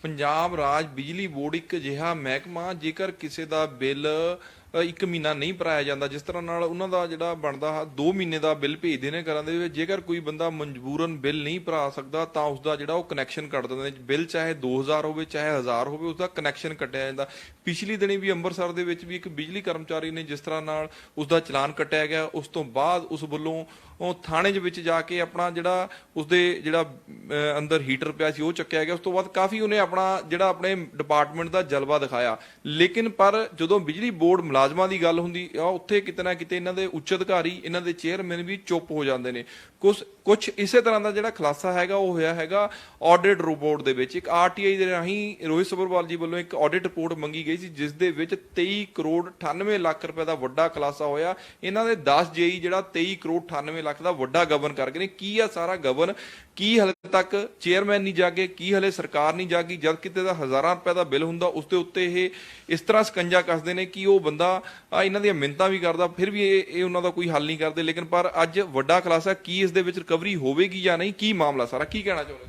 ਪੰਜਾਬ ਰਾਜ ਬਿਜਲੀ ਬੋਰਡ ਇੱਕ ਅਜਿਹਾ ਮਹਿਕਮਾ ਜੇਕਰ ਕਿਸੇ ਦਾ ਬਿੱਲ 1 ਮਹੀਨਾ ਨਹੀਂ ਭਰਾਇਆ ਜਾਂਦਾ, ਜਿਸ ਤਰ੍ਹਾਂ ਨਾਲ ਉਹਨਾਂ ਦਾ ਜਿਹੜਾ ਬਣਦਾ 2 ਮਹੀਨੇ ਦਾ ਬਿੱਲ ਭੇਜਦੇ ਨੇ ਘਰਾਂ ਦੇ ਵਿੱਚ, ਜੇਕਰ ਕੋਈ ਬੰਦਾ ਮਜਬੂਰਨ ਬਿੱਲ ਨਹੀਂ ਭਰਾ ਸਕਦਾ ਤਾਂ ਉਸਦਾ ਜਿਹੜਾ ਉਹ ਕਨੈਕਸ਼ਨ ਕੱਟ ਦਿੰਦੇ ਨੇ। ਬਿੱਲ ਚਾਹੇ 2000 ਹੋਵੇ ਚਾਹੇ 1000 ਹੋਵੇ, ਉਸਦਾ ਕਨੈਕਸ਼ਨ ਕੱਟਿਆ ਜਾਂਦਾ। ਪਿਛਲੀ ਦਿਨੀ ਵੀ ਅੰਮ੍ਰਿਤਸਰ ਦੇ ਵਿੱਚ ਵੀ ਇੱਕ ਬਿਜਲੀ ਕਰਮਚਾਰੀ ਨੇ ਜਿਸ ਤਰ੍ਹਾਂ ਨਾਲ ਉਸਦਾ ਚਲਾਨ ਕੱਟਿਆ ਗਿਆ, ਉਸ ਤੋਂ ਬਾਅਦ ਉਸ ਵੱਲੋਂ ਉਹ ਥਾਣੇ ਦੇ ਵਿੱਚ ਜਾ ਕੇ ਆਪਣਾ ਜਿਹੜਾ ਉਸਦੇ ਜਿਹੜਾ ਅੰਦਰ ਹੀਟਰ ਪਿਆ ਸੀ ਉਹ ਚੱਕਿਆ ਗਿਆ। ਉਸ ਤੋਂ ਬਾਅਦ ਕਾਫੀ ਉਹਨੇ ਆਪਣਾ ਜਿਹੜਾ ਆਪਣੇ ਡਿਪਾਰਟਮੈਂਟ ਦਾ ਜਲਵਾ ਦਿਖਾਇਆ, ਲੇਕਿਨ ਪਰ ਜਦੋਂ ਬਿਜਲੀ ਬੋਰਡ ਮੁਲਾਜ਼ਮਾਂ ਦੀ ਗੱਲ ਹੁੰਦੀ ਆ ਉੱਥੇ ਕਿਤੇ ਨਾ ਕਿਤੇ ਇਹਨਾਂ ਦੇ ਉੱਚ ਅਧਿਕਾਰੀ, ਇਹਨਾਂ ਦੇ ਚੇਅਰਮੈਨ ਵੀ ਚੁੱਪ ਹੋ ਜਾਂਦੇ ਨੇ। ਕੁਝ ਇਸੇ ਤਰ੍ਹਾਂ ਦਾ ਜਿਹੜਾ ਖੁਲਾਸਾ ਹੈਗਾ ਉਹ ਹੋਇਆ ਹੈਗਾ ਆਡਿਟ ਰਿਪੋਰਟ ਦੇ ਵਿੱਚ। ਇੱਕ ਆਰਟੀਆਈ ਦੇ ਰਾਹੀਂ ਰੋਹਿਤ ਸੱਭਰਵਾਲ ਜੀ ਵੱਲੋਂ ਇੱਕ ਆਡਿਟ ਰਿਪੋਰਟ ਮੰਗੀ ਗਈ ਸੀ, ਜਿਸ ਦੇ ਵਿੱਚ 23 ਕਰੋੜ 98 ਲੱਖ ਰੁਪਏ ਦਾ ਵੱਡਾ ਖੁਲਾਸਾ ਹੋਇਆ। ਇਹਨਾਂ ਦੇ 10 ਜੇਈ ਜਿਹੜਾ 23 ਕਰੋੜ 98 ਲੱਖ ਦਾ ਵੱਡਾ ਗਬਨ ਕਰ ਗਏ ਨੇ। ਕੀ ਆ ਸਾਰਾ ਗਬਨ? ਕੀ ਹਲੇ ਤੱਕ ਚੇਅਰਮੈਨ ਨਹੀਂ ਜਾਗੇ? ਕੀ ਹਲੇ ਸਰਕਾਰ ਨਹੀਂ ਜਾਗੀ? ਜਦ ਕਿਤੇ ਦਾ ਹਜ਼ਾਰਾਂ ਰੁਪਏ ਦਾ ਬਿੱਲ ਹੁੰਦਾ ਉਸ ਦੇ ਉੱਤੇ ਇਹ ਇਸ ਤਰ੍ਹਾਂ ਸਕੰਜਾ ਕੱਸਦੇ ਨੇ ਕਿ ਉਹ ਬੰਦਾ ਇਹਨਾਂ ਦੀਆਂ ਮਿੰਨਤਾਂ ਵੀ ਕਰਦਾ, ਫਿਰ ਵੀ ਇਹ ਉਹਨਾਂ ਦਾ ਕੋਈ ਹੱਲ ਨਹੀਂ ਕਰਦੇ। ਲੇਕਿਨ ਪਰ ਅੱਜ ਵੱਡਾ ਖੁਲਾਸਾ, ਕੀ ਇਸ ਦੇ ਵਿੱਚ ਰਿਕਵਰੀ ਹੋਵੇਗੀ ਜਾਂ ਨਹੀਂ? ਕੀ ਮਾਮਲਾ ਸਾਰਾ, ਕੀ ਕਹਿਣਾ ਚਾਹੁੰਦੇ?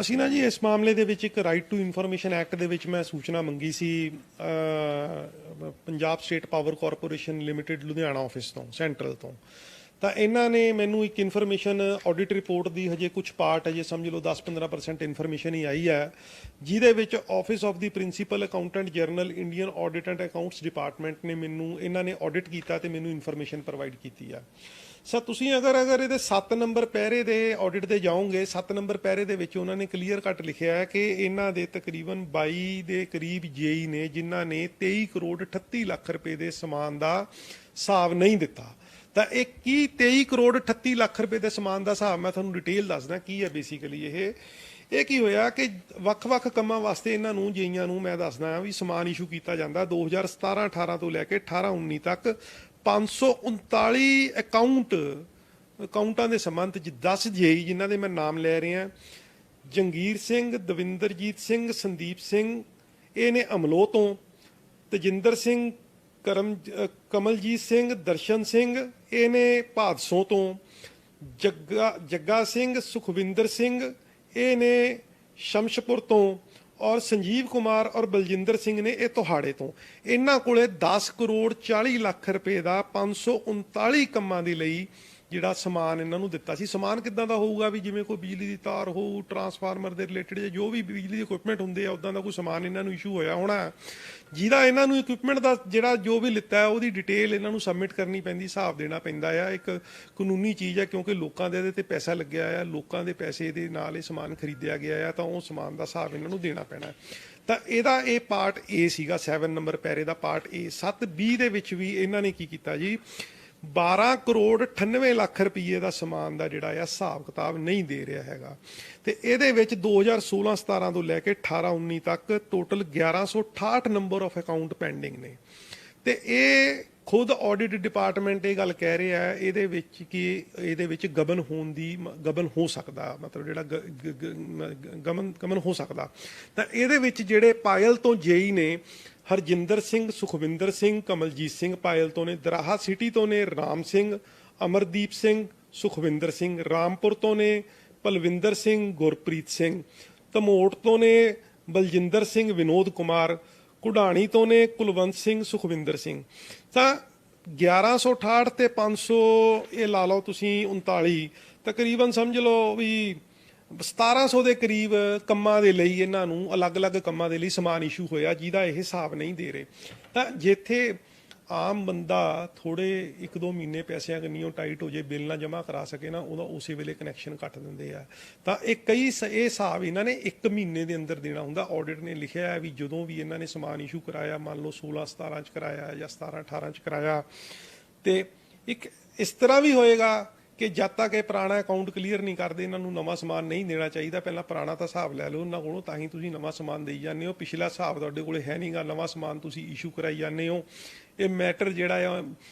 ਅਸੀਂ ਨਾ ਜੀ ਇਸ ਮਾਮਲੇ ਦੇ ਵਿੱਚ ਇੱਕ ਰਾਈਟ ਟੂ ਇਨਫੋਰਮੇਸ਼ਨ ਐਕਟ ਦੇ ਵਿੱਚ ਮੈਂ ਸੂਚਨਾ ਮੰਗੀ ਸੀ Punjab state power corporation limited Ludhiana office ਤੋਂ, ਸੈਂਟਰਲ ਤੋਂ। ਤਾਂ ਇਹਨਾਂ ਨੇ ਮੈਨੂੰ ਇੱਕ ਇਨਫੋਰਮੇਸ਼ਨ ਆਡਿਟ ਰਿਪੋਰਟ ਦੀ ਹਜੇ ਕੁਝ ਪਾਰਟ ਅਜੇ ਸਮਝ ਲਓ 10-15% ਇਨਫੋਰਮੇਸ਼ਨ ਹੀ ਆਈ ਹੈ, ਜਿਹਦੇ ਵਿੱਚ office of the principal accountant general Indian audit and accounts department ਨੇ ਇਹਨਾਂ ਨੇ ਆਡਿਟ ਕੀਤਾ ਤੇ ਮੈਨੂੰ ਇਨਫੋਰਮੇਸ਼ਨ ਪ੍ਰੋਵਾਈਡ ਕੀਤੀ ਆ। ਸਰ ਤੁਸੀਂ ਅਗਰ ਇਹਦੇ 7 ਨੰਬਰ ਪੈਰੇ ਦੇ ਆਡਿਟ ਦੇ ਜਾਓਗੇ, 7 ਨੰਬਰ ਪੈਰੇ ਦੇ ਵਿੱਚ ਉਹਨਾਂ ਨੇ ਕਲੀਅਰ ਕੱਟ ਲਿਖਿਆ ਹੈ ਕਿ ਇਹਨਾਂ ਦੇ ਤਕਰੀਬਨ 22 ਦੇ ਕਰੀਬ ਜੇਈ ਨੇ ਜਿਨ੍ਹਾਂ ਨੇ 23 ਕਰੋੜ 38 ਲੱਖ ਰੁਪਏ ਦੇ ਸਮਾਨ ਦਾ ਹਿਸਾਬ ਨਹੀਂ ਦਿੱਤਾ। ਤਾਂ ਇਹ ਕੀ 23 ਕਰੋੜ 38 ਲੱਖ ਰੁਪਏ ਦੇ ਸਮਾਨ ਦਾ ਹਿਸਾਬ ਮੈਂ ਤੁਹਾਨੂੰ ਡਿਟੇਲ ਦੱਸਦਾ ਕੀ ਹੈ। ਬੇਸਿਕਲੀ ਇਹ ਕੀ ਹੋਇਆ ਕਿ ਵੱਖ-ਵੱਖ ਕੰਮਾਂ ਵਾਸਤੇ ਇਹਨਾਂ ਨੂੰ ਜੇਈਆਂ ਨੂੰ ਮੈਂ ਦੱਸਦਾ ਵੀ ਸਮਾਨ ਇਸ਼ੂ ਕੀਤਾ ਜਾਂਦਾ 2017-18 ਤੋਂ ਲੈ ਕੇ 18-19 ਤੱਕ 539 ਅਕਾਊਂਟਾਂ ਦੇ ਸੰਬੰਧ 'ਚ 10 ਜੇਈ ਜਿਨ੍ਹਾਂ ਦੇ ਮੈਂ ਨਾਮ ਲੈ ਰਿਹਾ, ਜੰਗੀਰ ਸਿੰਘ, ਦਵਿੰਦਰਜੀਤ ਸਿੰਘ, ਸੰਦੀਪ ਸਿੰਘ ਇਹ ਨੇ ਅਮਲੋਹ ਤੋਂ, ਤਜਿੰਦਰ ਸਿੰਘ, ਕਮਲਜੀਤ ਸਿੰਘ, ਦਰਸ਼ਨ ਸਿੰਘ ਇਹ ਨੇ ਭਾਦਸੋਂ ਤੋਂ, ਜੱਗਾ ਸਿੰਘ, ਸੁਖਵਿੰਦਰ ਸਿੰਘ ਇਹ ਨੇ ਸ਼ਮਸ਼ਪੁਰ ਤੋਂ, ਔਰ ਸੰਜੀਵ ਕੁਮਾਰ ਔਰ ਬਲਜਿੰਦਰ ਸਿੰਘ ਨੇ ਇਹ ਤੋਹਾੜੇ ਤੋਂ। ਇਹਨਾਂ ਕੋਲੇ 10 ਕਰੋੜ 40 ਲੱਖ ਰੁਪਏ ਦਾ 539 ਕੰਮਾਂ ਦੇ ਲਈ ਜਿਹੜਾ ਸਮਾਨ ਇਹਨਾਂ ਨੂੰ ਦਿੱਤਾ ਸੀ। ਸਮਾਨ ਕਿੱਦਾਂ ਦਾ ਹੋਊਗਾ ਵੀ ਜਿਵੇਂ ਕੋਈ ਬਿਜਲੀ ਦੀ ਤਾਰ ਹੋਊ, ਟਰਾਂਸਫਾਰਮਰ ਦੇ ਰਿਲੇਟਡ ਜੋ ਵੀ ਬਿਜਲੀ ਦੇ ਇਕੁਇਪਮੈਂਟ ਹੁੰਦੇ ਆ ਉੱਦਾਂ ਦਾ ਕੋਈ ਸਮਾਨ ਇਹਨਾਂ ਨੂੰ ਇਸ਼ੂ ਹੋਇਆ ਹੋਣਾ, ਜਿਹਦਾ ਇਹਨਾਂ ਨੂੰ ਇਕੁਇਪਮੈਂਟ ਦਾ ਜਿਹੜਾ ਜੋ ਵੀ ਲਿੱਤਾ ਹੈ ਉਹਦੀ ਡਿਟੇਲ ਇਹਨਾਂ ਨੂੰ ਸਬਮਿਟ ਕਰਨੀ ਪੈਂਦੀ, ਹਿਸਾਬ ਦੇਣਾ ਪੈਂਦਾ ਆ। ਇੱਕ ਕਾਨੂੰਨੀ ਚੀਜ਼ ਹੈ ਕਿਉਂਕਿ ਲੋਕਾਂ ਦੇ ਇਹਦੇ ਤੇ ਪੈਸਾ ਲੱਗਿਆ ਆ, ਲੋਕਾਂ ਦੇ ਪੈਸੇ ਦੇ ਨਾਲ ਇਹ ਸਮਾਨ ਖਰੀਦਿਆ ਗਿਆ ਆ, ਤਾਂ ਉਹ ਸਮਾਨ ਦਾ ਹਿਸਾਬ ਇਹਨਾਂ ਨੂੰ ਦੇਣਾ ਪੈਣਾ। ਤਾਂ ਇਹ ਪਾਰਟ ਏ ਸੀਗਾ 7 ਨੰਬਰ ਪੈਰੇ ਦਾ ਪਾਰਟ ਏ। 7B ਦੇ ਵਿੱਚ ਵੀ ਇਹਨਾਂ ਨੇ ਕੀ ਕੀਤਾ ਜੀ 12 ਕਰੋੜ 98 ਲੱਖ ਰੁਪਏ ਦਾ ਸਮਾਨ ਦਾ ਜਿਹੜਾ ਆ ਹਿਸਾਬ ਕਿਤਾਬ ਨਹੀਂ ਦੇ ਰਿਹਾ ਹੈਗਾ। ਤੇ ਇਹਦੇ ਵਿੱਚ 2016-17 ਤੋਂ ਲੈ ਕੇ 18-19 ਤੱਕ total 1168 number of account pending ਨੇ। ਤੇ ਇਹ ਖੁਦ ਆਡਿਟ ਡਿਪਾਰਟਮੈਂਟ ਇਹ ਗੱਲ ਕਹਿ ਰਿਹਾ ਹੈ ਇਹਦੇ ਵਿੱਚ ਕਿ ਇਹਦੇ ਵਿੱਚ ਗਬਨ ਹੋ ਸਕਦਾ, ਮਤਲਬ ਜਿਹੜਾ ਗਮਨ ਹੋ ਸਕਦਾ। ਤਾਂ ਇਹਦੇ ਵਿੱਚ ਜਿਹੜੇ ਪਾਇਲ ਤੋਂ ਜੇਈ ਨੇ ਹਰਜਿੰਦਰ ਸਿੰਘ, ਸੁਖਵਿੰਦਰ ਸਿੰਘ, ਕਮਲਜੀਤ ਸਿੰਘ ਪਾਇਲ ਤੋਂ ਨੇ, ਦਰਾਹਾ ਸਿਟੀ ਤੋਂ ਨੇ ਰਾਮ ਸਿੰਘ, ਅਮਰਦੀਪ ਸਿੰਘ, ਸੁਖਵਿੰਦਰ ਸਿੰਘ, ਰਾਮਪੁਰ ਤੋਂ ਨੇ ਪਲਵਿੰਦਰ ਸਿੰਘ, ਗੁਰਪ੍ਰੀਤ ਸਿੰਘ, ਧਮੋਟ ਤੋਂ ਨੇ ਬਲਜਿੰਦਰ ਸਿੰਘ, ਵਿਨੋਦ ਕੁਮਾਰ, ਕੁਢਾਣੀ ਤੋਂ ਨੇ ਕੁਲਵੰਤ ਸਿੰਘ, ਸੁਖਵਿੰਦਰ ਸਿੰਘ। ਤਾਂ 1168 ਤੇ 500 ਇਹ ਲਾ ਲਓ ਤੁਸੀਂ 39 ਤਕਰੀਬਨ ਸਮਝ ਲਓ ਵੀ 1700 ਦੇ ਕਰੀਬ ਕੰਮਾਂ ਦੇ ਲਈ ਇਹਨਾਂ ਨੂੰ ਅਲੱਗ-ਅਲੱਗ ਕੰਮਾਂ ਦੇ ਲਈ ਸਮਾਨ ਇਸ਼ੂ ਹੋਇਆ, ਜਿਹਦਾ ਇਹ ਹਿਸਾਬ ਨਹੀਂ ਦੇ ਰਹੇ। ਤਾਂ ਜਿੱਥੇ ਆਮ ਬੰਦਾ ਥੋੜੇ 1-2 ਮਹੀਨੇ ਪੈਸਿਆਂ ਕੰਨੀਓ ਟਾਈਟ ਹੋ ਜੇ, ਬਿੱਲ ਨਾ ਜਮ੍ਹਾਂ ਕਰਾ ਸਕੇ ਨਾ, ਉਹਦਾ ਉਸੇ ਵੇਲੇ ਕਨੈਕਸ਼ਨ ਕੱਟ ਦਿੰਦੇ ਆ। ਤਾਂ ਇਹ ਹਿਸਾਬ ਇਹਨਾਂ ਨੇ 1 ਮਹੀਨੇ ਦੇ ਅੰਦਰ ਦੇਣਾ ਹੁੰਦਾ। ਆਡਿਟ ਨੇ ਲਿਖਿਆ ਹੈ ਵੀ ਜਦੋਂ ਵੀ ਇਹਨਾਂ ਨੇ ਸਮਾਨ ਇਸ਼ੂ ਕਰਾਇਆ, ਮੰਨ ਲਓ 16-17 ਚ ਕਰਾਇਆ ਜਾਂ 17-18 ਚ ਕਰਾਇਆ, ਤੇ ਇੱਕ ਇਸ ਤਰ੍ਹਾਂ ਵੀ ਹੋਏਗਾ ਕਿ ਜਦ ਤੱਕ ਇਹ ਪੁਰਾਣਾ ਅਕਾਊਂਟ ਕਲੀਅਰ ਨਹੀਂ ਕਰਦੇ ਇਹਨਾਂ ਨੂੰ ਨਵਾਂ ਸਮਾਨ ਨਹੀਂ ਦੇਣਾ ਚਾਹੀਦਾ। ਪਹਿਲਾਂ ਪੁਰਾਣਾ ਤਾਂ ਹਿਸਾਬ ਲੈ ਲਓ ਉਹਨਾਂ ਕੋਲੋਂ, ਤਾਂ ਹੀ ਤੁਸੀਂ ਨਵਾਂ ਸਮਾਨ ਦੇਈ ਜਾਂਦੇ ਹੋ। ਪਿਛਲਾ ਹਿਸਾਬ ਤੁਹਾਡੇ ਕੋਲ ਹੈ ਨਹੀਂਗਾ, ਨਵਾਂ ਸਮਾਨ ਤੁਸੀਂ ਇਸ਼ੂ ਕਰਾਈ ਜਾਂਦੇ ਹੋ। ਇਹ ਮੈਟਰ ਜਿਹੜਾ ਆ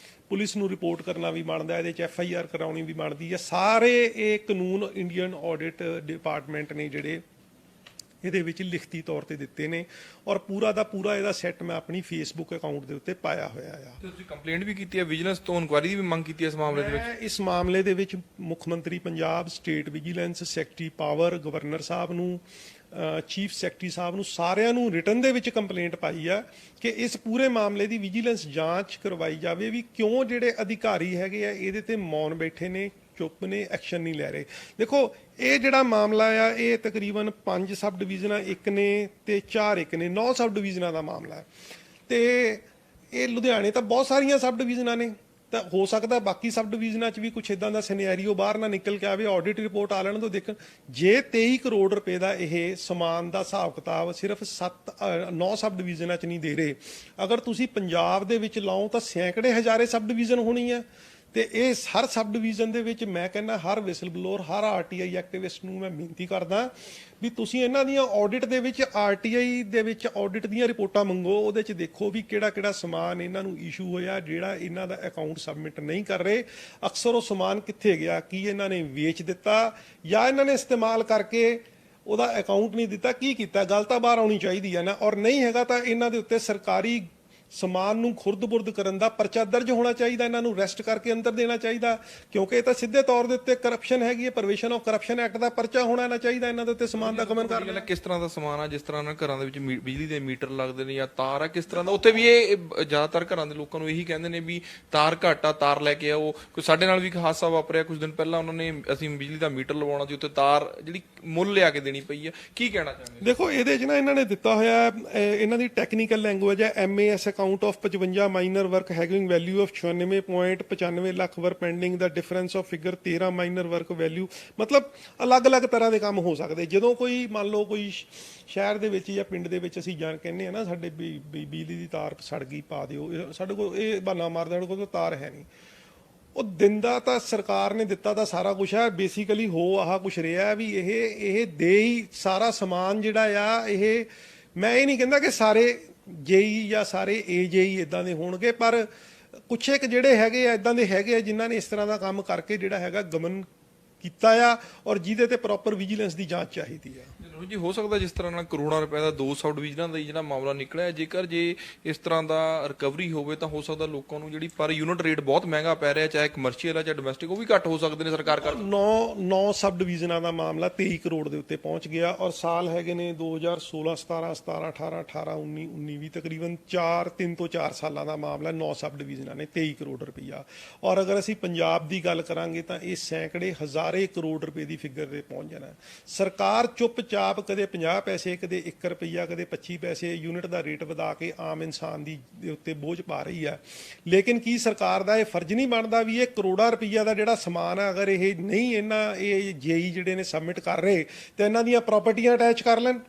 ਪੁਲਿਸ ਨੂੰ ਰਿਪੋਰਟ ਕਰਨਾ ਵੀ ਬਣਦਾ, ਇਹਦੇ 'ਚ FIR ਕਰਾਉਣੀ ਵੀ ਬਣਦੀ ਹੈ। ਸਾਰੇ ਇਹ ਕਾਨੂੰਨ ਇੰਡੀਅਨ ਆਡਿਟ ਡਿਪਾਰਟਮੈਂਟ ਨੇ ਜਿਹੜੇ ਇਹਦੇ ਵਿੱਚ ਲਿਖਤੀ ਤੌਰ ਤੇ ਦਿੱਤੇ ਨੇ ਔਰ ਪੂਰਾ ਦਾ ਪੂਰਾ ਇਹਦਾ ਸੈੱਟ ਮੈਂ ਆਪਣੀ ਫੇਸਬੁੱਕ ਅਕਾਊਂਟ ਦੇ ਉੱਤੇ ਪਾਇਆ ਹੋਇਆ ਆ। ਤੁਸੀਂ ਕੰਪਲੇਂਟ ਵੀ ਕੀਤੀ ਹੈ, ਵਿਜੀਲੈਂਸ ਤੋਂ ਇਨਕੁਆਇਰੀ ਦੀ ਵੀ ਮੰਗ ਕੀਤੀ ਹੈ ਇਸ ਮਾਮਲੇ ਦੇ ਵਿੱਚ? ਮੈਂ ਇਸ ਮਾਮਲੇ ਦੇ ਵਿੱਚ ਮੁੱਖ ਮੰਤਰੀ Punjab, state vigilance, secretary power, governor ਸਾਹਿਬ ਨੂੰ, ਚੀਫ ਸੈਕਟਰੀ ਸਾਹਿਬ ਨੂੰ, ਸਾਰਿਆਂ ਨੂੰ ਰਿਟਨ ਦੇ ਵਿੱਚ ਕੰਪਲੇਂਟ ਪਾਈ ਆ ਕਿ ਇਸ ਪੂਰੇ ਮਾਮਲੇ ਦੀ ਵਿਜੀਲੈਂਸ ਜਾਂਚ ਕਰਵਾਈ ਜਾਵੇ ਵੀ ਕਿਉਂ ਜਿਹੜੇ ਅਧਿਕਾਰੀ ਹੈਗੇ ਆ ਇਹਦੇ ਤੇ ਮੌਨ ਬੈਠੇ ਨੇ, ਚੁੱਪ ਨੇ, ਐਕਸ਼ਨ ਨਹੀਂ ਲੈ ਰਹੇ। ਦੇਖੋ ਇਹ ਜਿਹੜਾ ਮਾਮਲਾ ਆ ਇਹ ਤਕਰੀਬਨ 5 ਸਬ ਡਿਵੀਜ਼ਨਾਂ ਇੱਕ ਨੇ ਤੇ 4 ਇੱਕ ਨੇ, 9 ਸਬ ਡਿਵੀਜ਼ਨਾਂ ਦਾ ਮਾਮਲਾ ਹੈ ਤੇ ਇਹ ਲੁਧਿਆਣੇ ਤਾਂ ਬਹੁਤ ਸਾਰੀਆਂ ਸਬ ਡਿਵੀਜ਼ਨਾਂ ਨੇ, ਤਾਂ ਹੋ ਸਕਦਾ ਬਾਕੀ ਸਬ ਡਿਵੀਜ਼ਨਾਂ 'ਚ ਵੀ ਕੁਛ ਇਦਾਂ ਦਾ ਸਿਨੈਰੀਓ ਬਾਹਰ ਨਾ ਨਿਕਲ ਕੇ ਆਵੇ। ਆਡਿਟ ਰਿਪੋਰਟ ਆ ਲੈਣ ਤੋਂ ਦੇਖਣ, ਜੇ 23 ਕਰੋੜ ਰੁਪਏ ਦਾ ਇਹ ਸਮਾਨ ਦਾ ਹਿਸਾਬ ਕਿਤਾਬ ਸਿਰਫ 9 ਸਬ ਡਿਵੀਜ਼ਨਾਂ 'ਚ ਨਹੀਂ ਦੇ ਰਹੇ, ਅਗਰ ਤੁਸੀਂ ਪੰਜਾਬ ਦੇ ਵਿੱਚ ਲਾਓ ਤਾਂ ਸੈਂਕੜੇ ਹਜ਼ਾਰੇ ਸਬ ਡਿਵੀਜ਼ਨ ਹੋਣੀ ਹੈ। ਤੇ ਇਹ ਹਰ ਸਬ ਡਿਵੀਜ਼ਨ ਦੇ ਵਿੱਚ ਮੈਂ ਕਹਿੰਦਾ ਹਰ ਵਿਸਲ ਬਲੋਰ, ਹਰ ਆਰਟੀਆਈ ਐਕਟਿਵਿਸਟ ਨੂੰ ਮੈਂ ਬੇਨਤੀ ਕਰਦਾ ਵੀ ਤੁਸੀਂ ਇਹਨਾਂ ਦੀਆਂ ਆਡਿਟ ਦੇ ਵਿੱਚ, ਆਰਟੀਆਈ ਦੇ ਵਿੱਚ ਆਡਿਟ ਦੀਆਂ ਰਿਪੋਰਟਾਂ ਮੰਗੋ, ਉਹਦੇ 'ਚ ਦੇਖੋ ਵੀ ਕਿਹੜਾ ਕਿਹੜਾ ਸਮਾਨ ਇਹਨਾਂ ਨੂੰ ਇਸ਼ੂ ਹੋਇਆ ਜਿਹੜਾ ਇਹਨਾਂ ਦਾ ਅਕਾਊਂਟ ਸਬਮਿਟ ਨਹੀਂ ਕਰ ਰਹੇ, ਅਕਸਰ ਉਹ ਸਮਾਨ ਕਿੱਥੇ ਗਿਆ, ਕੀ ਇਹਨਾਂ ਨੇ ਵੇਚ ਦਿੱਤਾ ਜਾਂ ਇਹਨਾਂ ਨੇ ਇਸਤੇਮਾਲ ਕਰਕੇ ਉਹਦਾ ਅਕਾਊਂਟ ਨਹੀਂ ਦਿੱਤਾ, ਕੀ ਕੀਤਾ, ਗੱਲ ਤਾਂ ਬਾਹਰ ਆਉਣੀ ਚਾਹੀਦੀ ਹੈ ਨਾ। ਔਰ ਨਹੀਂ ਹੈਗਾ ਤਾਂ ਇਹਨਾਂ ਦੇ ਉੱਤੇ ਸਰਕਾਰੀ ਸਮਾਨ ਨੂੰ ਖੁਰਦ-ਬੁਰਦ ਕਰਨ ਦਾ ਪਰਚਾ ਦਰਜ ਹੋਣਾ ਚਾਹੀਦਾ, ਇਹਨਾਂ ਨੂੰ ਅਰੈਸਟ ਕਰਕੇ ਅੰਦਰ ਦੇਣਾ ਚਾਹੀਦਾ, ਕਿਉਂਕਿ ਇਹ ਤਾਂ ਸਿੱਧੇ ਤੌਰ ਦੇ ਉੱਤੇ ਕਰਪਸ਼ਨ ਹੈਗੀ ਹੈ। ਪ੍ਰੋਹਿਬਿਸ਼ਨ ਆਫ ਕਰਪਸ਼ਨ ਐਕਟ ਦਾ ਪਰਚਾ ਹੋਣਾ ਨਾ ਚਾਹੀਦਾ ਇਹਨਾਂ ਦੇ ਉੱਤੇ ਸਮਾਨ ਦਾ ਗਮਨ ਕਰਨ। ਕਿਸ ਤਰ੍ਹਾਂ ਦਾ ਸਮਾਨ ਆ, ਜਿਸ ਤਰ੍ਹਾਂ ਨਾਲ ਘਰਾਂ ਦੇ ਵਿੱਚ ਬਿਜਲੀ ਦੇ ਮੀਟਰ ਲੱਗਦੇ ਨੇ ਜਾਂ ਤਾਰ ਆ, ਕਿਸ ਤਰ੍ਹਾਂ ਦਾ ਉੱਥੇ ਵੀ ਇਹ ਜ਼ਿਆਦਾਤਰ ਘਰਾਂ ਦੇ ਲੋਕਾਂ ਨੂੰ ਇਹੀ ਕਹਿੰਦੇ ਨੇ ਵੀ ਤਾਰ ਘੱਟ ਆ, ਤਾਰ ਲੈ ਕੇ ਆਓ। ਕੋਈ ਸਾਡੇ ਨਾਲ ਵੀ ਇੱਕ ਹਾਦਸਾ ਵਾਪਰਿਆ ਕੁਝ ਦਿਨ ਪਹਿਲਾਂ, ਉਹਨਾਂ ਨੇ ਅਸੀਂ ਬਿਜਲੀ ਦਾ ਮੀਟਰ ਲਵਾਉਣਾ ਸੀ, ਉੱਤੇ ਤਾਰ ਜਿਹੜੀ ਮੁੱਲ ਲਿਆ ਕੇ ਦੇਣੀ ਪਈ ਹੈ। ਕੀ ਕਹਿਣਾ ਚਾਹੁੰਦੇ? ਦੇਖੋ ਇਹਦੇ 'ਚ ਨਾ ਇਹਨਾਂ ਨੇ ਦਿੱਤਾ ਹੋਇਆ, ਇਹਨਾਂ ਦੀ ਟੈਕਨੀਕਲ ਲੈਂਗੁਏਜ ਹੈ MAS account of 55 minor work having value of 96.95 lakh were pending ਦਾ difference of figure 13 minor work value. ਮਤਲਬ ਅਲੱਗ-ਅਲੱਗ ਤਰ੍ਹਾਂ ਦੇ ਕੰਮ ਹੋ ਸਕਦੇ। ਜਦੋਂ ਕੋਈ ਮੰਨ ਲਓ ਕੋਈ ਸ਼ਹਿਰ ਦੇ ਵਿੱਚ ਜਾਂ ਪਿੰਡ ਦੇ ਵਿੱਚ ਅਸੀਂ ਜਾਣ ਕਹਿੰਦੇ ਆ ਨਾ ਸਾਡੇ ਬਿਜਲੀ ਦੀ ਤਾਰ ਸੜ ਗਈ, ਪਾ ਦਿਓ, ਸਾਡੇ ਕੋਲ ਇਹ ਬਹਾਨਾ ਮਾਰਦਾ ਸਾਡੇ ਕੋਲ ਤਾਰ ਹੈ ਨਹੀਂ। ਉਹ ਦਿੰਦਾ ਤਾਂ ਸਰਕਾਰ ਨੇ ਦਿੱਤਾ ਤਾਂ ਸਾਰਾ ਕੁਝ ਹੈ, ਬੇਸਿਕਲੀ ਹੋ ਆਹ ਕੁਝ ਰਿਹਾ ਵੀ ਇਹ ਦੇ ਹੀ ਸਾਰਾ ਸਮਾਨ ਜਿਹੜਾ ਆ। ਇਹ ਮੈਂ ਇਹ ਨਹੀਂ ਕਹਿੰਦਾ ਕਿ ਸਾਰੇ ਜੇਈ ਜਾਂ ਸਾਰੇ AJE ਇਦਾਂ ਦੇ ਹੋਣਗੇ, ਪਰ ਕੁਛ ਇੱਕ ਜਿਹੜੇ ਹੈਗੇ ਆ ਇਦਾਂ ਦੇ ਹੈਗੇ ਆ ਜਿਨ੍ਹਾਂ ਨੇ ਇਸ ਤਰ੍ਹਾਂ ਦਾ ਕੰਮ ਕਰਕੇ ਜਿਹੜਾ ਹੈਗਾ ਗਮਨ ਕੀਤਾ ਆ ਔਰ ਜਿਹਦੇ ਤੇ ਪ੍ਰੋਪਰ ਵਿਜੀਲੈਂਸ ਦੀ ਜਾਂਚ ਚਾਹੀਦੀ ਆ। ਜੀ ਹੋ ਸਕਦਾ ਜਿਸ ਤਰ੍ਹਾਂ ਨਾਲ ਕਰੋੜਾਂ ਰੁਪਏ ਦਾ 2 ਸਬ ਡਿਵੀਜ਼ਨਾਂ ਦਾ ਜਿਹੜਾ ਮਾਮਲਾ ਨਿਕਲਿਆ, ਜੇਕਰ ਜੇ ਇਸ ਤਰ੍ਹਾਂ ਦਾ ਰਿਕਵਰੀ ਹੋਵੇ ਤਾਂ ਹੋ ਸਕਦਾ ਲੋਕਾਂ ਨੂੰ ਜਿਹੜੀ ਪਰ ਯੂਨਿਟ ਰੇਟ ਬਹੁਤ ਮਹਿੰਗਾ ਪੈ ਰਿਹਾ, ਚਾਹੇ ਕਮਰਸ਼ੀਅਲ ਆ ਚਾਹੇ ਡੋਮੈਸਟਿਕ, ਉਹ ਵੀ ਘੱਟ ਹੋ ਸਕਦੇ ਨੇ ਸਰਕਾਰ ਕਰ। 9 ਸਬ ਡਿਵੀਜ਼ਨਾਂ ਦਾ ਮਾਮਲਾ 23 ਕਰੋੜ ਦੇ ਉੱਤੇ ਪਹੁੰਚ ਗਿਆ ਔਰ ਸਾਲ ਹੈਗੇ ਨੇ 2016 17 17 18 18 19 19 ਵੀ ਤਕਰੀਬਨ 3 ਤੋਂ 4 ਸਾਲਾਂ ਦਾ ਮਾਮਲਾ। 9 ਸਬ ਡਿਵੀਜ਼ਨਾਂ ਨੇ 23 ਕਰੋੜ ਰੁਪਈਆ। ਔਰ ਅਗਰ ਅਸੀਂ ਪੰਜਾਬ ਦੀ ਗੱਲ ਕਰਾਂਗੇ ਤਾਂ ਇਹ ਸੈਂਕੜੇ ਹਜ਼ਾਰੇ ਕਰੋੜ ਰੁਪਏ ਦੀ ਫਿਗਰ ਤੇ ਪਹੁੰਚ ਜਾਣਾ। ਸਰਕਾਰ ਚੁੱਪਚਾਪ ਕਦੇ 50 ਪੈਸੇ, ਕਦੇ 1 ਰੁਪਈਆ, ਕਦੇ 25 ਪੈਸੇ ਯੂਨਿਟ ਦਾ ਰੇਟ ਵਧਾ ਕੇ ਆਮ ਇਨਸਾਨ ਦੇ ਉੱਤੇ ਬੋਝ ਪਾ ਰਹੀ ਹੈ। ਲੇਕਿਨ ਕੀ ਸਰਕਾਰ ਦਾ ਇਹ ਫਰਜ਼ ਨਹੀਂ ਬਣਦਾ ਵੀ ਇਹ ਕਰੋੜਾਂ ਰੁਪਈਆ ਦਾ ਜਿਹੜਾ ਸਮਾਨ ਹੈ, ਅਗਰ ਇਹ ਨਹੀਂ ਇਹ ਜੇਈ ਜਿਹੜੇ ਨੇ ਸਬਮਿਟ ਕਰ ਰਹੇ ਤੇ ਇਹਨਾਂ ਦੀਆਂ ਪ੍ਰਾਪਰਟੀਆਂ ਅਟੈਚ ਕਰ ਲੈਣ,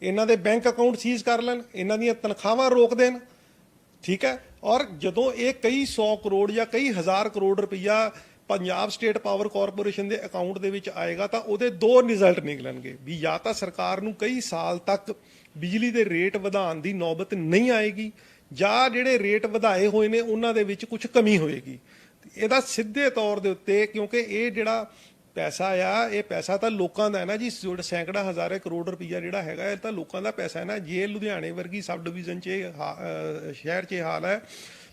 ਇਹਨਾਂ ਦੇ ਬੈਂਕ ਅਕਾਊਂਟ ਸੀਜ਼ ਕਰ ਲੈਣ, ਇਹਨਾਂ ਦੀਆਂ ਤਨਖਾਹਾਂ ਰੋਕ ਦੇਣ, ਠੀਕ ਹੈ। ਔਰ ਜਦੋਂ ਇਹ ਕਈ 100 ਕਰੋੜ ਜਾਂ ਕਈ ਹਜ਼ਾਰ ਕਰੋੜ ਰੁਪਈਆ ਪੰਜਾਬ ਸਟੇਟ ਪਾਵਰ ਕਾਰਪੋਰੇਸ਼ਨ ਦੇ ਅਕਾਊਂਟ ਦੇ ਵਿੱਚ ਆਏਗਾ ਤਾਂ ਉਹਦੇ 2 ਰਿਜ਼ਲਟ ਨਿਕਲਣਗੇ ਵੀ ਜਾਂ ਤਾਂ ਸਰਕਾਰ ਨੂੰ ਕਈ ਸਾਲ ਤੱਕ ਬਿਜਲੀ ਦੇ ਰੇਟ ਵਧਾਉਣ ਦੀ ਨੌਬਤ ਨਹੀਂ ਆਏਗੀ ਜਾਂ ਜਿਹੜੇ ਰੇਟ ਵਧਾਏ ਹੋਏ ਨੇ ਉਹਨਾਂ ਦੇ ਵਿੱਚ ਕੁਝ ਕਮੀ ਹੋਏਗੀ। ਇਹਦਾ ਸਿੱਧੇ ਤੌਰ ਦੇ ਉੱਤੇ, ਕਿਉਂਕਿ ਇਹ ਜਿਹੜਾ ਪੈਸਾ ਆ ਇਹ ਪੈਸਾ ਤਾਂ ਲੋਕਾਂ ਦਾ ਹੈ ਨਾ ਜੀ, ਸੈਂਕੜਾ ਹਜ਼ਾਰੇ ਕਰੋੜ ਰੁਪਈਆ ਜਿਹੜਾ ਹੈਗਾ ਇਹ ਤਾਂ ਲੋਕਾਂ ਦਾ ਪੈਸਾ ਹੈ ਨਾ। ਜੇ ਲੁਧਿਆਣੇ ਵਰਗੀ ਸਬ ਡਿਵੀਜ਼ਨ 'ਚ ਸ਼ਹਿਰ 'ਚ ਇਹ ਹਾਲ ਹੈ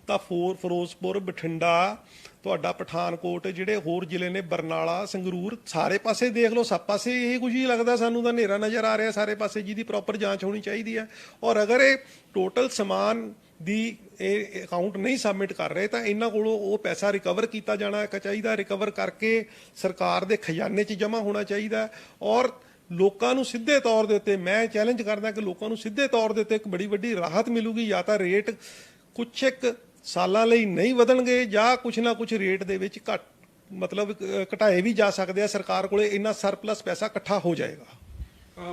ਤਾਂ ਫਿਰੋਜ਼ਪੁਰ, ਬਠਿੰਡਾ, ਤੁਹਾਡਾ ਪਠਾਨਕੋਟ, ਜਿਹੜੇ ਹੋਰ ਜ਼ਿਲ੍ਹੇ ਨੇ ਬਰਨਾਲਾ, ਸੰਗਰੂਰ, ਸਾਰੇ ਪਾਸੇ ਦੇਖ ਲਓ, ਸਭ ਪਾਸੇ ਇਹ ਕੁਝ ਹੀ ਲੱਗਦਾ ਸਾਨੂੰ ਤਾਂ ਹਨੇਰਾ ਨਜ਼ਰ ਆ ਰਿਹਾ ਸਾਰੇ ਪਾਸੇ, ਜਿਹਦੀ ਪ੍ਰੋਪਰ ਜਾਂਚ ਹੋਣੀ ਚਾਹੀਦੀ ਹੈ। ਔਰ ਅਗਰ ਇਹ ਟੋਟਲ ਸਮਾਨ ਦੀ ਇਹ ਅਕਾਊਂਟ ਨਹੀਂ ਸਬਮਿਟ ਕਰ ਰਹੇ ਤਾਂ ਇਹਨਾਂ ਕੋਲੋਂ ਉਹ ਪੈਸਾ ਰਿਕਵਰ ਕੀਤਾ ਜਾਣਾ ਚਾਹੀਦਾ, ਰਿਕਵਰ ਕਰਕੇ ਸਰਕਾਰ ਦੇ ਖਜ਼ਾਨੇ 'ਚ ਜਮ੍ਹਾਂ ਹੋਣਾ ਚਾਹੀਦਾ। ਔਰ ਲੋਕਾਂ ਨੂੰ ਸਿੱਧੇ ਤੌਰ ਦੇ ਉੱਤੇ ਮੈਂ ਚੈਲੰਜ ਕਰਦਾ ਕਿ ਲੋਕਾਂ ਨੂੰ ਸਿੱਧੇ ਤੌਰ ਦੇ ਉੱਤੇ ਇੱਕ ਬੜੀ ਵੱਡੀ ਰਾਹਤ ਮਿਲੂਗੀ, ਜਾਂ ਤਾਂ ਰੇਟ ਕੁਛ ਇੱਕ ਸਾਲਾਂ ਲਈ ਨਹੀਂ ਵਧਣਗੇ ਜਾਂ ਕੁਛ ਨਾ ਕੁਛ ਰੇਟ ਦੇ ਵਿੱਚ ਮਤਲਬ ਘਟਾਏ ਵੀ ਜਾ ਸਕਦੇ ਆ। ਸਰਕਾਰ ਕੋਲੇ ਇੰਨਾ ਸਰਪਲਸ ਪੈਸਾ ਇਕੱਠਾ ਹੋ ਜਾਏਗਾ।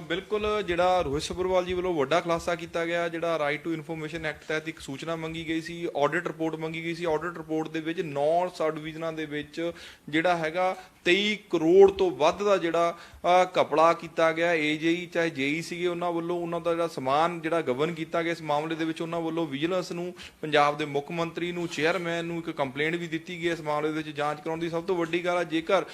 ਬਿਲਕੁਲ, ਜਿਹੜਾ ਰੋਹਿਤ ਸੱਭਰਵਾਲ ਜੀ ਵੱਲੋਂ ਵੱਡਾ ਖੁਲਾਸਾ ਕੀਤਾ ਗਿਆ, ਜਿਹੜਾ ਰਾਈਟ ਟੂ ਇਨਫੋਰਮੇਸ਼ਨ ਐਕਟ ਤਹਿਤ ਇੱਕ ਸੂਚਨਾ ਮੰਗੀ ਗਈ ਸੀ, ਆਡਿਟ ਰਿਪੋਰਟ ਮੰਗੀ ਗਈ ਸੀ। ਆਡਿਟ ਰਿਪੋਰਟ ਦੇ ਵਿੱਚ 9 ਸਬ ਡਿਵੀਜ਼ਨਾਂ ਦੇ ਵਿੱਚ ਜਿਹੜਾ ਹੈਗਾ 23 ਕਰੋੜ ਤੋਂ ਵੱਧ ਦਾ ਜਿਹੜਾ ਘਪਲਾ ਕੀਤਾ ਗਿਆ। AJE ਚਾਹੇ JE ਸੀਗੇ, ਉਹਨਾਂ ਵੱਲੋਂ ਉਹਨਾਂ ਦਾ ਜਿਹੜਾ ਸਮਾਨ ਜਿਹੜਾ ਗਵਰਨ ਕੀਤਾ ਗਿਆ ਇਸ ਮਾਮਲੇ ਦੇ ਵਿੱਚ, ਉਹਨਾਂ ਵੱਲੋਂ ਵਿਜੀਲੈਂਸ ਨੂੰ, ਪੰਜਾਬ ਦੇ ਮੁੱਖ ਮੰਤਰੀ ਨੂੰ, ਚੇਅਰਮੈਨ ਨੂੰ ਇੱਕ ਕੰਪਲੇਂਟ ਵੀ ਦਿੱਤੀ ਗਈ ਇਸ ਮਾਮਲੇ ਦੇ ਵਿੱਚ ਜਾਂਚ ਕਰਾਉਣ ਦੀ। ਸਭ ਤੋਂ ਵੱਡੀ ਗੱਲ ਹੈ ਜੇਕਰ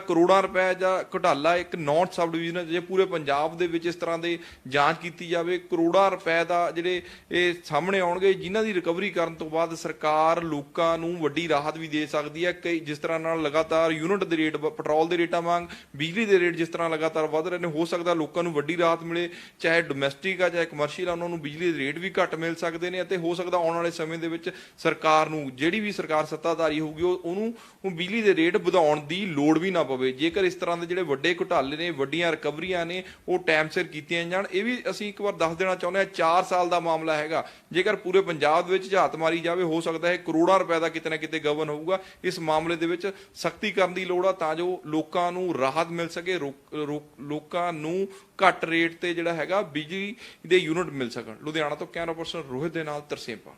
ਕਰੋੜਾਂ ਰੁਪਏ ਦਾ ਘੁਟਾਲਾ ਇੱਕ 9 ਸਬ ਡਿਵੀਜ਼ਨ ਜੇ ਪੂਰੇ ਪੰਜਾਬ ਪੰਜਾਬ ਦੇ ਵਿੱਚ ਇਸ ਤਰ੍ਹਾਂ ਦੇ ਜਾਂਚ ਕੀਤੀ ਜਾਵੇ, ਕਰੋੜਾਂ ਰੁਪਏ ਦਾ ਜਿਹੜੇ ਇਹ ਸਾਹਮਣੇ ਆਉਣਗੇ, ਜਿਨ੍ਹਾਂ ਦੀ ਰਿਕਵਰੀ ਕਰਨ ਤੋਂ ਬਾਅਦ ਸਰਕਾਰ ਲੋਕਾਂ ਨੂੰ ਵੱਡੀ ਰਾਹਤ ਵੀ ਦੇ ਸਕਦੀ ਹੈ। ਕਈ ਜਿਸ ਤਰ੍ਹਾਂ ਨਾਲ ਲਗਾਤਾਰ ਯੂਨਿਟ ਦੇ ਰੇਟ, ਪੈਟਰੋਲ ਦੇ ਰੇਟਾਂ ਵਾਂਗ ਬਿਜਲੀ ਦੇ ਰੇਟ ਜਿਸ ਤਰ੍ਹਾਂ ਲਗਾਤਾਰ ਵਧ ਰਹੇ ਨੇ, ਹੋ ਸਕਦਾ ਲੋਕਾਂ ਨੂੰ ਵੱਡੀ ਰਾਹਤ ਮਿਲੇ, ਚਾਹੇ ਡੋਮੈਸਟਿਕ ਆ ਚਾਹੇ ਕਮਰਸ਼ੀਅਲ ਆ, ਉਹਨਾਂ ਨੂੰ ਬਿਜਲੀ ਦੇ ਰੇਟ ਵੀ ਘੱਟ ਮਿਲ ਸਕਦੇ ਨੇ। ਅਤੇ ਹੋ ਸਕਦਾ ਆਉਣ ਵਾਲੇ ਸਮੇਂ ਦੇ ਵਿੱਚ ਸਰਕਾਰ ਨੂੰ, ਜਿਹੜੀ ਵੀ ਸਰਕਾਰ ਸੱਤਾਧਾਰੀ ਹੋਊਗੀ, ਉਹਨੂੰ ਬਿਜਲੀ ਦੇ ਰੇਟ ਵਧਾਉਣ ਦੀ ਲੋੜ ਵੀ ਨਾ ਪਵੇ। ਜੇਕਰ ਇਸ ਤਰ੍ਹਾਂ ਦੇ ਜਿਹੜੇ ਵੱਡੇ ਘੁਟਾਲੇ ਨੇ, ਵੱਡੀਆਂ ਰਿਕਵਰੀਆਂ ਨੇ, ਉਹ ਟਾਈਮ ਸਿਰ ਕੀਤੀਆਂ ਜਾਣ। ਇਹ ਵੀ ਅਸੀਂ ਇੱਕ ਵਾਰ ਦੱਸ ਦੇਣਾ ਚਾਹੁੰਦੇ ਹਾਂ, 4 ਸਾਲ ਦਾ ਮਾਮਲਾ ਹੈਗਾ। ਜੇਕਰ ਪੂਰੇ ਪੰਜਾਬ ਦੇ ਵਿੱਚ ਝਾਤ ਮਾਰੀ ਜਾਵੇ, ਹੋ ਸਕਦਾ ਹੈ ਕਰੋੜਾਂ ਰੁਪਏ ਦਾ ਕਿਤੇ ਨਾ ਕਿਤੇ ਗਬਨ ਹੋਊਗਾ। ਇਸ ਮਾਮਲੇ ਦੇ ਵਿੱਚ ਸਖਤੀ ਕਰਨ ਦੀ ਲੋੜ ਆ ਤਾਂ ਜੋ ਲੋਕਾਂ ਨੂੰ ਰਾਹਤ ਮਿਲ ਸਕੇ, ਲੋਕਾਂ ਨੂੰ ਘੱਟ ਰੇਟ ਤੇ ਜਿਹੜਾ ਹੈਗਾ ਬਿਜਲੀ ਦੇ ਯੂਨਿਟ ਮਿਲ ਸਕਣ। ਲੁਧਿਆਣਾ ਤੋਂ ਕੈਮਰਾ ਪਰਸਨ ਰੋਹਿਤ ਦੇ ਨਾਲ ਤਰਸੇਮ ਪਾਲ।